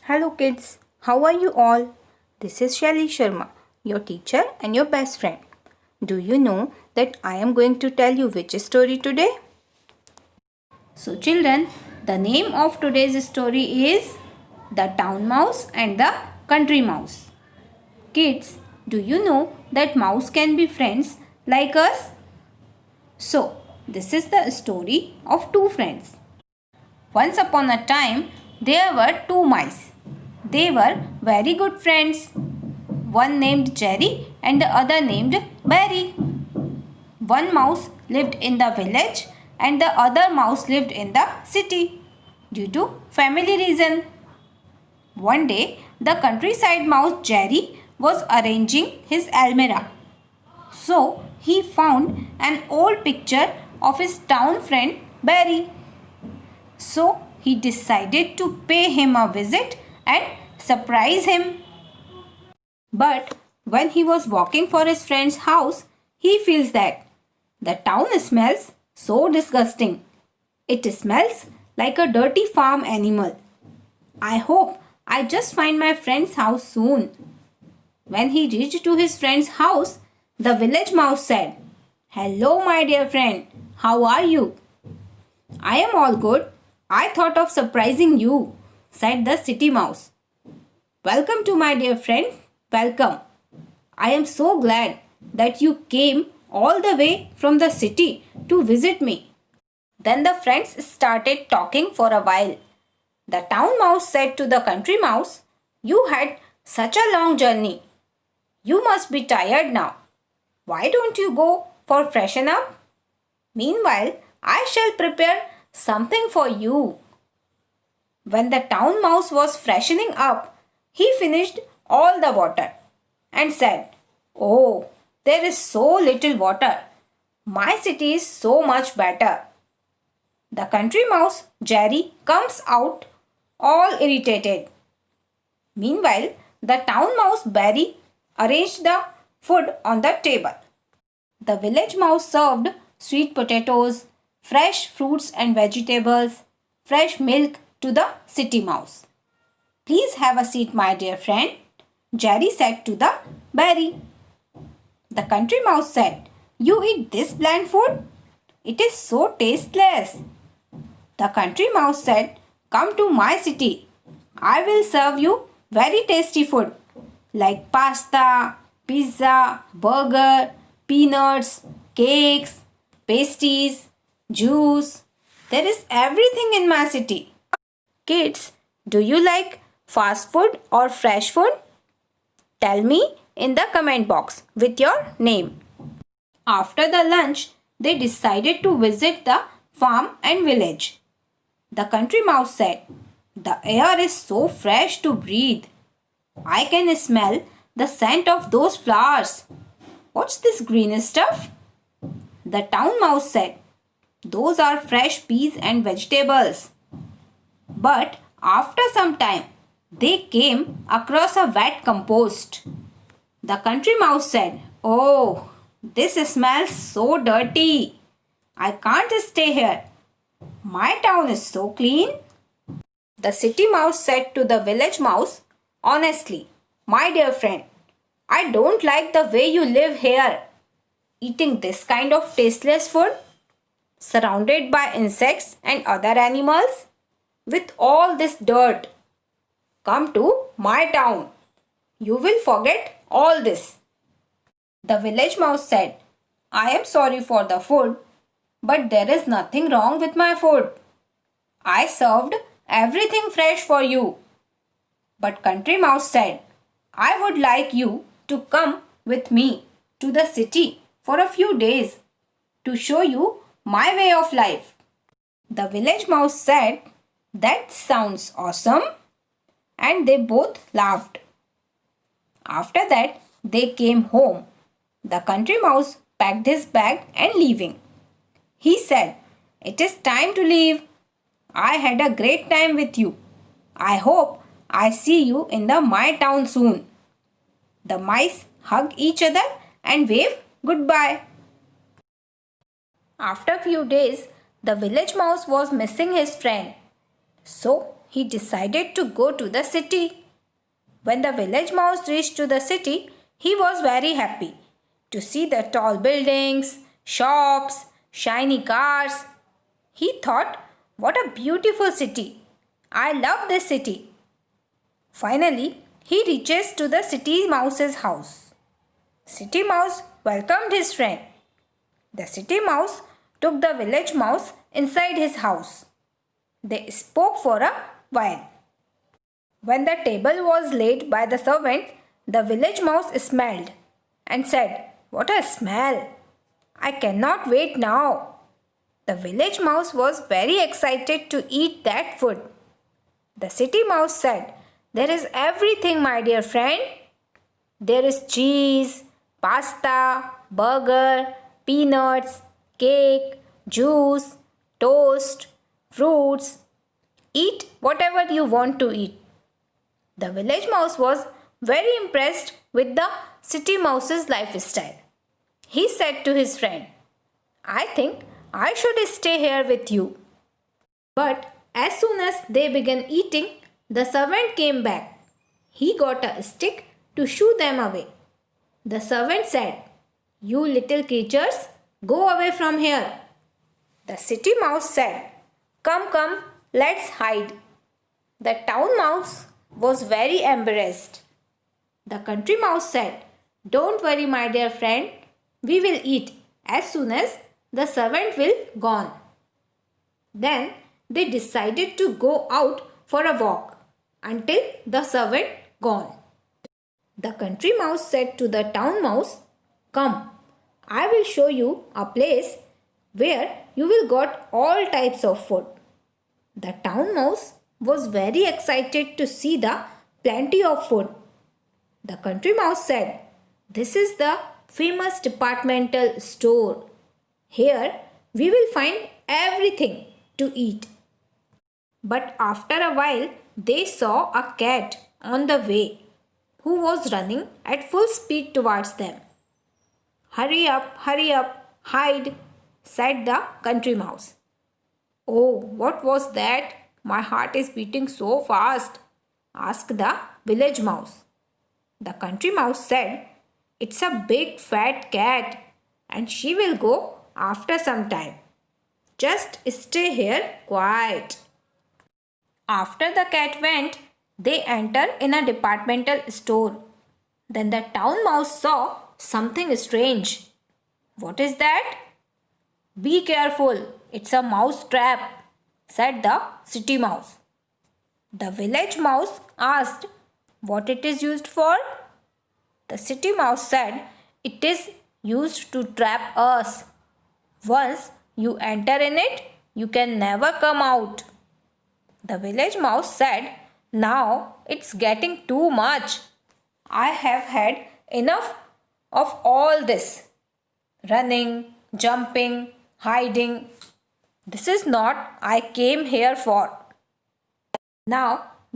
Hello kids, how are you all? This is Shelly Sharma, your teacher and your best friend. Do you know that I am going to tell you which story today? So children, the name of today's story is The Town Mouse and the Country Mouse. Kids, do you know that mouse can be friends like us? So, this is the story of two friends. Once upon a time, there were two mice. They were very good friends. One named Jerry and the other named Barry. One mouse lived in the village and the other mouse lived in the city due to family reason. One day, the countryside mouse Jerry was arranging his almirah. So, he found an old picture of his town friend Barry. So, he decided to pay him a visit and surprise him. But when he was walking for his friend's house, he feels that the town smells so disgusting. It smells like a dirty farm animal. I hope I just find my friend's house soon. When he reached to his friend's house, the village mouse said, "Hello, my dear friend. How are you?" "I am all good. I thought of surprising you," said the city mouse. "Welcome to my dear friend. Welcome. I am so glad that you came all the way from the city to visit me." Then the friends started talking for a while. The town mouse said to the country mouse, "You had such a long journey. You must be tired now. Why don't you go for freshen up? Meanwhile, I shall prepare something for you." When the town mouse was freshening up, he finished all the water and said, "Oh, there is so little water. My city is so much better." The country mouse, Jerry, comes out all irritated. Meanwhile, the town mouse, Barry, arranged the food on the table. The village mouse served sweet potatoes, fresh fruits and vegetables, fresh milk to the city mouse. "Please have a seat, my dear friend," Jerry said to the Barry. The country mouse said, "You eat this bland food? It is so tasteless." The country mouse said, "Come to my city. I will serve you very tasty food like pasta, pizza, burger, peanuts, cakes, pasties, juice. There is everything in my city." Kids, do you like fast food or fresh food? Tell me in the comment box with your name. After the lunch, they decided to visit the farm and village. The country mouse said, "The air is so fresh to breathe. I can smell the scent of those flowers. What's this green stuff?" The town mouse said, "Those are fresh peas and vegetables." But after some time, they came across a wet compost. The country mouse said, "Oh, this smells so dirty. I can't stay here. My town is so clean." The city mouse said to the village mouse, "Honestly, my dear friend, I don't like the way you live here, eating this kind of tasteless food, surrounded by insects and other animals, with all this dirt. Come to my town. You will forget all this." The village mouse said, "I am sorry for the food, but there is nothing wrong with my food. I served everything fresh for you." But country mouse said, "I would like you to come with me to the city for a few days to show you my way of life." The village mouse said, "That sounds awesome," and they both laughed. After that, they came home. The country mouse packed his bag and leaving. He said, "It is time to leave. I had a great time with you. I hope I see you in my town soon." The mice hug each other and wave goodbye. After a few days, the village mouse was missing his friend. So he decided to go to the city. When the village mouse reached to the city, he was very happy to see the tall buildings, shops, shiny cars. He thought, what a beautiful city! I love this city. Finally, he reaches to the city mouse's house. City mouse welcomed his friend. The city mouse took the village mouse inside his house. They spoke for a while. When the table was laid by the servant, the village mouse smelled and said, "What a smell! I cannot wait now." The village mouse was very excited to eat that food. The city mouse said, "There is everything, my dear friend. There is cheese, pasta, burger, peanuts, cake, juice, toast, fruits. Eat whatever you want to eat." The village mouse was very impressed with the city mouse's lifestyle. He said to his friend, "I think I should stay here with you." But as soon as they began eating, the servant came back. He got a stick to shoo them away. The servant said, "You little creatures, go away from here." The city mouse said, "Come, come, let's hide." The town mouse was very embarrassed. The country mouse said, "Don't worry, my dear friend. We will eat as soon as the servant will gone." Then they decided to go out for a walk until the servant gone. The country mouse said to the town mouse, "Come, I will show you a place where you will get all types of food." The town mouse was very excited to see the plenty of food. The country mouse said, "This is the famous departmental store. Here we will find everything to eat." But after a while, they saw a cat on the way who was running at full speed towards them. Hurry up, hide," said the country mouse. "Oh, what was that? My heart is beating so fast," asked the village mouse. The country mouse said, "It's a big fat cat and she will go after some time. Just stay here quiet." After the cat went, they entered in a departmental store. Then the town mouse saw something strange. "What is that?" "Be careful, it's a mouse trap," said the city mouse. The village mouse asked what it is used for. The city mouse said, "It is used to trap us. Once you enter in it, you can never come out." The village mouse said, "Now it's getting too much. I have had enough of all this. Running, jumping, hiding. This is not I came here for." Now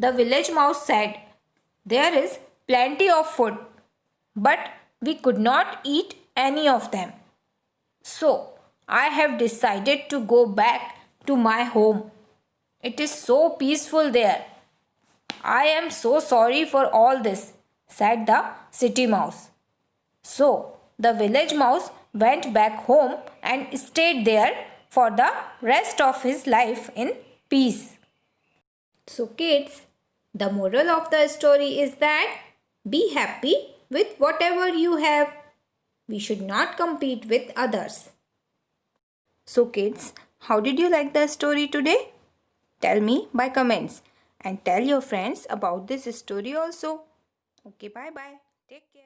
the village mouse said, "There is plenty of food, but we could not eat any of them. So I have decided to go back to my home. It is so peaceful there. I am so sorry for all this," said the city mouse. So the village mouse went back home and stayed there for the rest of his life in peace. So kids, the moral of the story is that be happy with whatever you have. We should not compete with others. So kids, how did you like the story today? Tell me by comments and tell your friends about this story also. Okay, bye bye. Take care.